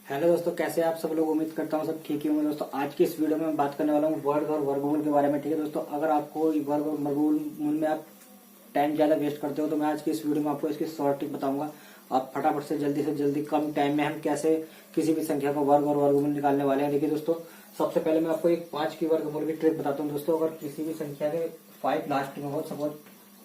Hello दोस्तों, कैसे आप सब लोग। उम्मीद करता हूँ सब ठीक ही होंगे। दोस्तों आज की इस वीडियो में मैं बात करने वाला हूँ वर्ग और वर्गमूल के बारे में। ठीक है दोस्तों, अगर आपको वर्ग और वर्गमूल में आप टाइम ज़्यादा वेस्ट करते हो तो मैं आज की इस वीडियो में आपको इसकी शॉर्ट ट्रिक बताऊंगा। आप फटाफट से जल्दी कम टाइम में हम कैसे किसी भी संख्या का वर्ग और वर्गमूल निकालने वाले हैं। देखिए दोस्तों, सबसे पहले मैं आपको एक 5 की वर्गमूल की ट्रिक बताता हूँ। दोस्तों अगर किसी भी संख्या के 5 लास्ट में हो, सपोज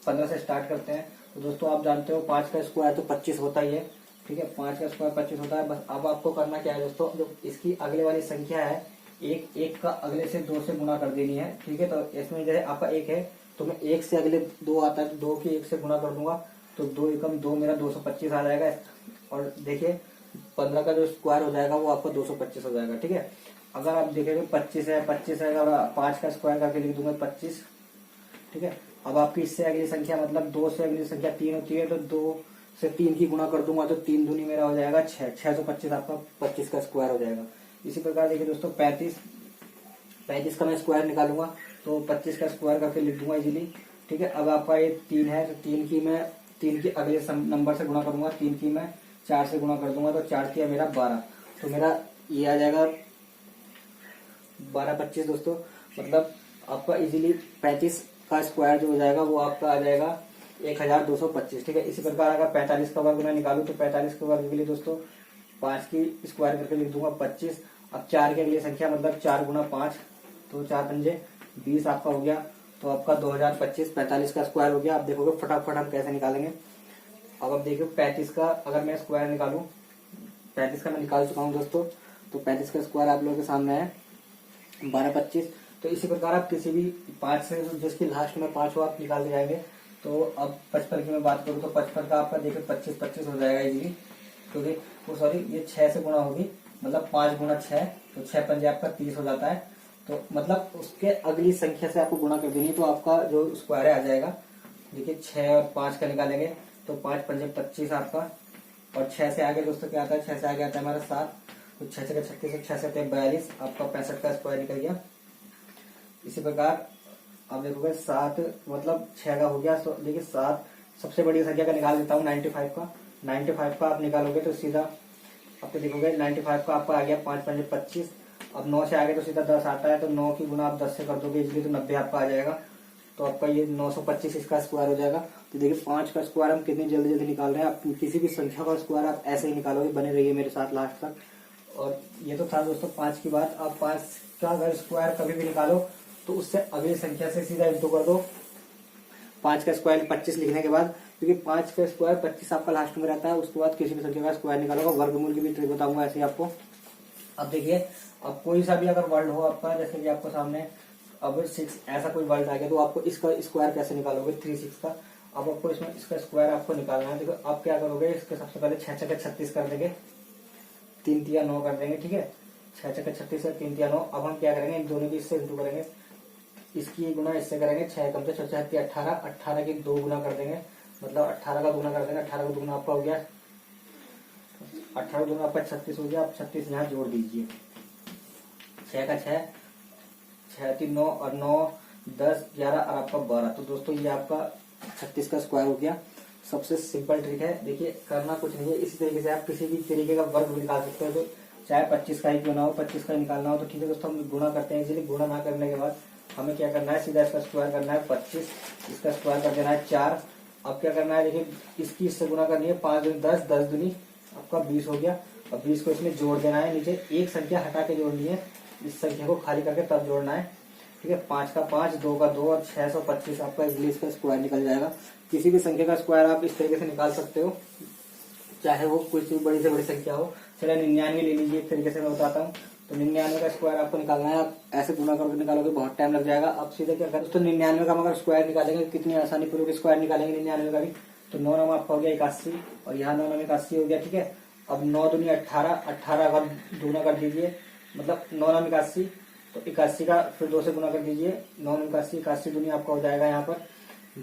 15 से स्टार्ट करते हैं, तो दोस्तों आप जानते हो 5 का स्क्वायर तो 25 होता ही है। ठीक है, 5 का स्क्वायर 25 होता है। बस अब आपको करना क्या है दोस्तों, जो इसकी अगले वाली संख्या है एक का अगले से 2 से गुना कर देनी है। ठीक है, तो इसमें जो है आपका 1 है, तो मैं 1 से अगले 2 आता है तो 2 की 1 से गुना कर दूंगा, तो 2 एकम 2 मेरा 225 आ जाएगा। और देखिए 15 का जो स्क्वायर हो जाएगा वो आपका 225 हो जाएगा। ठीक है, अगर आप देखेंगे 25 है और 5 का स्क्वायर करके लिख दूंगा 25। ठीक है, अब आपकी इससे अगली संख्या मतलब 2 से अगली संख्या 3 होती है, तो 2 से 3 की गुना कर दूंगा तो 3 दूनी मेरा हो जाएगा 625 आपका 25 का स्क्वायर हो जाएगा। इसी प्रकार देखिए दोस्तों 35 का मैं स्क्वायर निकालूंगा तो 25 का स्क्वायर करके लिख दूंगा इजीली। ठीक है, अब आपका ये 3 है तो 3 की अगले नंबर से गुणा करूंगा, 3 की मैं 4 से गुणा कर दूंगा तो 4 किया मेरा 12, तो मेरा ये आ जाएगा 12 25 दोस्तों। मतलब आपका इजीली 35 का स्क्वायर जो हो जाएगा वो आपका आ जाएगा 1225। ठीक है, इसी प्रकार अगर 45 का वर्ग मैं निकालू तो 45 के वर्ग के लिए दोस्तों 5 की स्क्वायर करके लिख दूंगा 25। अब 4 की अगली संख्या मतलब 4 गुना 5, तो 4 पंजे 20 आपका हो गया, तो आपका 2025 45 का स्क्वायर हो गया। आप देखोगे फटाफट हम कैसे निकालेंगे। अब आप देखो 35 का अगर मैं स्क्वायर निकालू, 35 का मैं निकाल चुका हूँ दोस्तों, तो 35 का स्क्वायर आप लोगों के सामने है 1225। तो इसी प्रकार आप किसी भी 5 से जिसकी लास्ट में 5 हो आप निकाल के जाएंगे। तो अब 55 की मैं बात करूँ तो 55 का आपका देखिए 25 हो जाएगा इजीली, क्योंकि वो सॉरी ये 6 से गुणा होगी, मतलब 5 गुना 6, तो 6 पंजे आपका 30 हो जाता है। तो मतलब उसके अगली संख्या से आपको गुणा कर देंगे तो आपका जो स्क्वायर है आ जाएगा। देखिए 6 और 5 का निकालेंगे तो 5 पंजे 25 आपका, और 6 से आगे दोस्तों क्या आता है, 6 से आगे आता है हमारा 7, तो 6 से 36, 6 से 42 आपका 65 का स्क्वायर निकल गया। इसी प्रकार आप देखोगे 7 मतलब 6 का हो गया, तो देखिए 7 सबसे बड़ी संख्या का निकाल देता हूँ 95 का आप निकालोगे तो सीधा आपको देखोगे 95 का आपका आ गया 5 पंजे 25। अब 9 से आगे तो सीधा 10 आता है, तो 9 की गुना आप 10 से कर दोगे इसलिए तो 90 आपका आ जाएगा, तो आपका ये 925 इसका स्क्वायर हो जाएगा। तो देखिए 5 का स्क्वायर हम कितनी जल्दी निकाल रहे हैं। आप किसी भी संख्या का स्क्वायर आप ऐसे ही निकालोगे, बने रहिए मेरे साथ लास्ट तक। और ये तो था दोस्तों 5 की बात। आप 5 का अगर स्क्वायर कभी भी निकालो तो उससे अगली संख्या से सीधा इंटू कर दो 5 का स्क्वायर 25 लिखने के बाद, क्योंकि 5 का स्क्वायर 25 आपका लास्ट में रहता है। उसके बाद किसी भी संख्या का स्क्वायर निकालोगा। वर्गमूल की भी ट्रिक बताऊंगा ऐसे आपको। अब देखिए, अब कोई सा भी अगर वर्ड हो आपका, जैसे कि आपको सामने अब 6 ऐसा कोई वर्ड आ गया तो आपको इसका स्क्वायर कैसे निकालोगे 36 का। अब आपको इसमें इसका स्क्वायर आपको निकालना है। देखो आप क्या करोगे, इसके सबसे पहले 6 छक्के 36 कर देंगे, 3 तिया 9 कर देंगे। ठीक है, 6 छक्के 36 है, 3 तिया 9। अब हम क्या करेंगे, इन दोनों की इससे इंटू करेंगे, इसकी गुना इससे करेंगे, 6 कम से 6 18, 18 की 2 गुना कर देंगे, मतलब 18 का गुना कर देंगे। 18 का दुगुना आपका हो गया 18 दुगुना आपका 36 हो गया। आप 36 यहाँ जोड़ दीजिए, 6 का 6, 6 3 9 और 9 10 11 और आपका 12, तो दोस्तों ये आपका 36 का स्क्वायर हो गया। सबसे सिंपल ट्रिक है, देखिए करना कुछ नहीं है। इसी तरीके से आप किसी भी तरीके का वर्ग भी निकाल सकते हो, तो चाहे 25 का ही क्यों ना हो, 25 का निकालना हो तो ठीक है दोस्तों, हम गुणा करते हैं। इसीलिए गुणा ना करने के बाद हमें क्या करना है, सीधा इसका स्क्वायर करना है 25, इसका स्क्वायर कर देना है 4। अब क्या करना है, देखिए इसकी इससे गुणा करनी है, 5 दूनी 10, 10 दूनी आपका 20 हो गया। अब 20 को इसमें जोड़ देना है, नीचे एक संख्या हटा के जोड़नी है, इस संख्या को खाली करके तब जोड़ना है। ठीक है, 5 का 5, 2 का 2 और 625 आपका इजिली इसका स्क्वायर निकल जाएगा। किसी भी संख्या का स्क्वायर आप इस तरीके से निकाल सकते हो, चाहे वो कोई सी बड़ी से बड़ी संख्या हो। चलिए 99 ले लीजिए, एक तरीके से मैं बताता हूँ। तो 99 का स्क्वायर आपको निकालना है। आप ऐसे गुना करके निकालोगे बहुत टाइम लग जाएगा। आप सीधे क्या करें दोस्तों, 99 का हम अगर स्क्वायर निकालेंगे कितनी आसानी पूर्वक स्क्वायर निकालेंगे 99 का भी। तो 9 9 आपका हो गया 81 और यहाँ 9 9 81 हो गया। ठीक है, अब 9 दूनी 18, 18 अगर दूना कर दीजिए, मतलब 9 9 81, तो 81 का फिर 2 से गुना कर दीजिए, 9 9 81, 81 दूनी आपका हो जाएगा यहाँ पर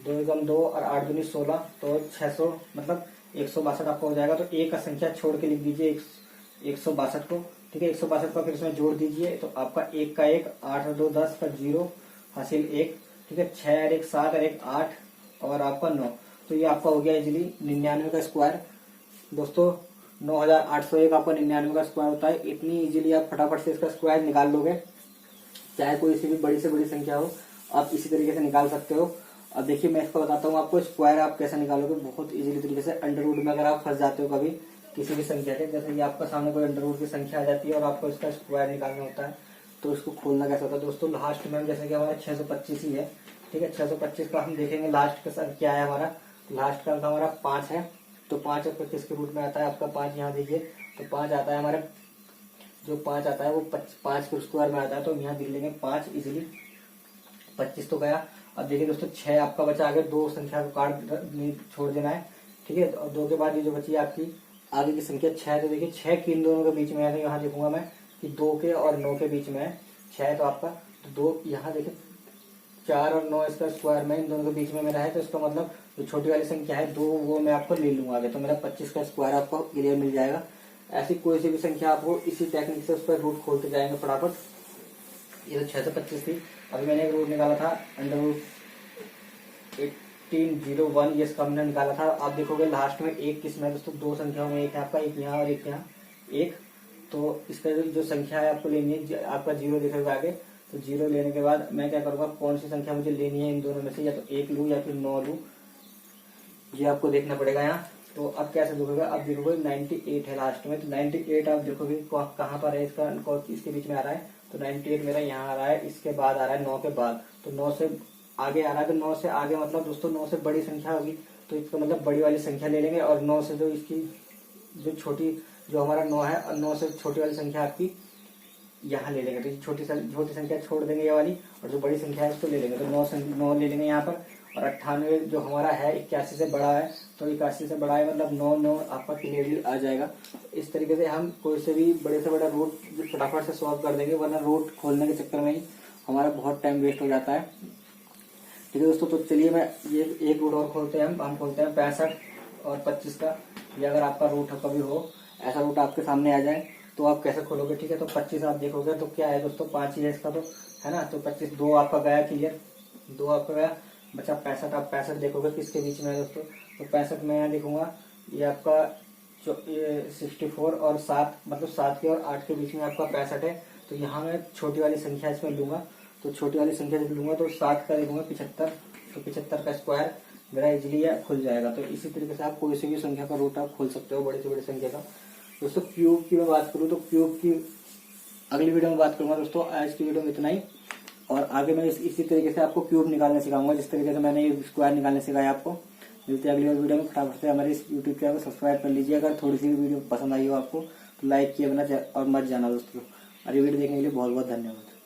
2 एकम 2 और 8 दूनी 16, तो 600 मतलब 162 आपका हो जाएगा। तो एक का संख्या छोड़ के लिख दीजिए 162 को। ठीक है, 162 का फिर इसमें जोड़ दीजिए, तो आपका 1 का 1, 8 और 2 10 का 0 हासिल 1। ठीक है, 6 और 1 7 और 1 8 और आपका 9, तो ये आपका हो गया इजीली 99 का स्क्वायर। दोस्तों 9801 आपका 99 का स्क्वायर होता है। इतनी इजीली आप फटाफट से इसका स्क्वायर निकाल लोगे, चाहे कोई सी भी बड़ी से बड़ी संख्या हो आप इसी तरीके से निकाल सकते हो। अब देखिए मैं इसको बताता हूँ आपको स्क्वायर आप कैसे निकालोगे बहुत इजीली तरीके से। अंडर रूट में अगर आप फंस जाते हो कभी किसी भी संख्या के, जैसे कि आपका सामने कोई अंडर रूट की संख्या आ जाती है और आपको इसका स्क्वायर निकालना होता है, तो इसको खोलना कैसे होता है दोस्तों। लास्ट में जैसे कि हमारा 625 ही है, ठीक है। 625 का हम देखेंगे लास्ट का सर क्या है हमारा, लास्ट का अंक हमारा 5 है। तो 5 आपका किसके रूट में आता है, आपका 5 यहाँ देखिए, तो 5 आता है हमारे, जो 5 आता है वो 5 के स्क्वायर में आता है। तो यहाँ लिख लेंगे 5 इजिली, 25 तो गया। अब देखिए दोस्तों 6 आपका बचा, आगे 2 संख्या को काट छोड़ देना है, ठीक है। और 2 के बाद ये जो बची है आपकी आगे की संख्या 6, तो देखिए 6 की इन दोनों के बीच में है, तो यहाँ देखूंगा मैं कि 2 के और 9 के बीच में है 6, तो आपका 2 यहाँ देखिए 4 और 9 इसका स्क्वायर में इन दोनों के बीच में मेरा है, तो इसका मतलब जो छोटी वाली संख्या है 2 वो मैं आपको ले लूंगा आगे, तो मेरा 25 का स्क्वायर आपको क्लियर मिल जाएगा। ऐसी कोई सी भी संख्या आपको इसी टेक्निक से उस पर रूट खोलते जाएंगे फटाफट। ये तो 625 थी। अभी मैंने एक रूट निकाला था अंडर रूट 1801, ये इसका हमने निकाला था। आप देखोगे लास्ट में एक किसमें दोस्तों, 2 संख्याओं में, एक है आपका, एक यहाँ और एक यहाँ, एक। तो इसका जो संख्या है आपको लेनी है, आपका 0 दिखेगा आगे, तो 0 लेने के बाद मैं क्या करूंगा, कौन सी संख्या मुझे लेनी है इन दोनों में से, या तो 1 लूँ या फिर 9 लूँ, ये आपको देखना पड़ेगा यहाँ। तो अब कैसे देखोगे, अब देखोगे 98 है लास्ट में, तो 98 आप देखोगे कहाँ पर है, इसके बीच में आ रहा है, तो 98 मेरा यहाँ आ रहा है, इसके बाद आ रहा है 9 के बाद, तो 9 से आगे आ रहा है, तो 9 से आगे मतलब दोस्तों 9 से बड़ी संख्या होगी, तो इसका मतलब बड़ी वाली संख्या ले लेंगे। और 9 से जो इसकी जो छोटी, जो हमारा 9 है, और 9 से छोटी वाली संख्या आपकी यहाँ ले लेंगे, तो छोटी संख्या छोड़ देंगे ये वाली, और जो बड़ी संख्या है उसको ले लेंगे, तो 9 ले लेंगे यहाँ पर। और 98 जो हमारा है 81 से बड़ा है, तो 81 से बड़ा है मतलब 9 आपका क्लियरली आ जाएगा। इस तरीके से हम कोई से भी बड़े से बड़ा रूट फटाफट से सॉल्व कर देंगे, वरना रूट खोलने के चक्कर में ही हमारा बहुत टाइम वेस्ट हो जाता है, ठीक है दोस्तों। तो चलिए मैं ये एक रूट और खोलते हैं, हम खोलते हैं 65 और 25 का। ये अगर आपका रूट कभी हो, ऐसा रूट आपके सामने आ जाए तो आप कैसे खोलोगे, ठीक है। तो 25 आप देखोगे तो क्या है दोस्तों, 5 ही है इसका, तो है ना। तो 25, 2 आपका गया क्लियर, 2 आपका गया, बचा 65। आप 65 देखोगे किसके बीच में है दोस्तों, तो 65 में यहाँ देखूंगा ये आपका 64 और 7, मतलब 7 के और 8 के बीच में आपका 65 है। तो यहाँ मैं छोटी वाली संख्या इसमें लूंगा, तो छोटी वाली संख्या जब लूंगा तो 7 का देखूंगा 75, तो 75 का स्क्वायर मेरा इजिली खुल जाएगा। तो इसी तरीके से आप कोई सी भी संख्या का रूट आप खोल सकते हो, बड़ी से बड़ी संख्या का। दोस्तों क्यूब की मैं बात करूँ तो क्यूब की अगली वीडियो में बात करूंगा दोस्तों। आज की वीडियो में इतना ही, और आगे मैं इसी तरीके से आपको क्यूब निकालने सिखाऊंगा, जिस तरीके से मैंने ये स्क्वायर निकालने सिखाया आपको। मिलते हैं अगली वीडियो में, फटाफट से हमारे इस यूट्यूब चैनल को सब्सक्राइब कर लीजिए। अगर थोड़ी सी वीडियो पसंद आई हो आपको तो लाइक किए बिना और मत जाना दोस्तों। और ये वीडियो देखने के लिए बहुत बहुत धन्यवाद।